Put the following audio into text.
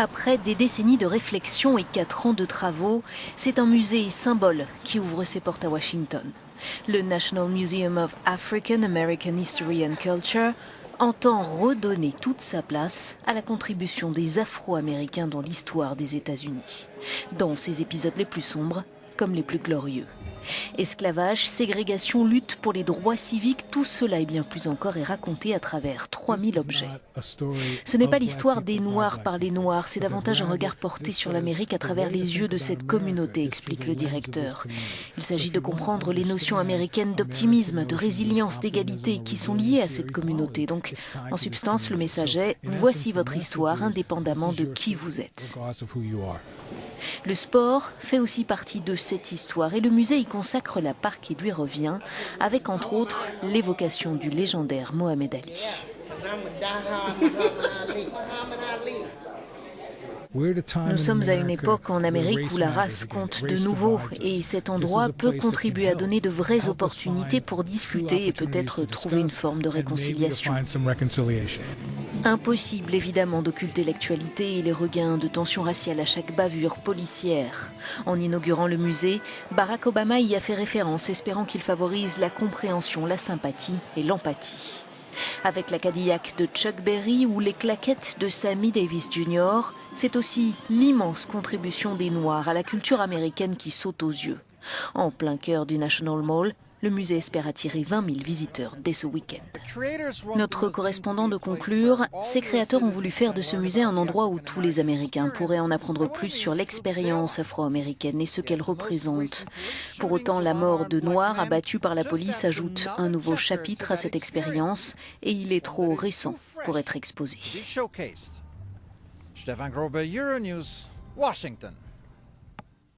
Après des décennies de réflexion et 4 ans de travaux, c'est un musée symbole qui ouvre ses portes à Washington. Le National Museum of African American History and Culture entend redonner toute sa place à la contribution des Afro-Américains dans l'histoire des États-Unis, dans ses épisodes les plus sombres comme les plus glorieux. Esclavage, ségrégation, lutte pour les droits civiques, tout cela et bien plus encore est raconté à travers 3000 objets. Ce n'est pas l'histoire des Noirs par les Noirs, c'est davantage un regard porté sur l'Amérique à travers les yeux de cette communauté, explique le directeur. Il s'agit de comprendre les notions américaines d'optimisme, de résilience, d'égalité qui sont liées à cette communauté. Donc, en substance, le message est « Voici votre histoire indépendamment de qui vous êtes ». Le sport fait aussi partie de cette histoire et le musée y consacre la part qui lui revient, avec entre autres l'évocation du légendaire Mohamed Ali. Nous sommes à une époque en Amérique où la race compte de nouveau et cet endroit peut contribuer à donner de vraies opportunités pour discuter et peut-être trouver une forme de réconciliation. Impossible évidemment d'occulter l'actualité et les regains de tensions raciales à chaque bavure policière. En inaugurant le musée, Barack Obama y a fait référence, espérant qu'il favorise la compréhension, la sympathie et l'empathie. Avec la Cadillac de Chuck Berry ou les claquettes de Sammy Davis Jr., c'est aussi l'immense contribution des Noirs à la culture américaine qui saute aux yeux. En plein cœur du National Mall, le musée espère attirer 20 000 visiteurs dès ce week-end. Notre correspondant de conclure, ces créateurs ont voulu faire de ce musée un endroit où tous les Américains pourraient en apprendre plus sur l'expérience afro-américaine et ce qu'elle représente. Pour autant, la mort de Noirs abattus par la police ajoute un nouveau chapitre à cette expérience et il est trop récent pour être exposé. Stefan Grobe, Euronews, Washington.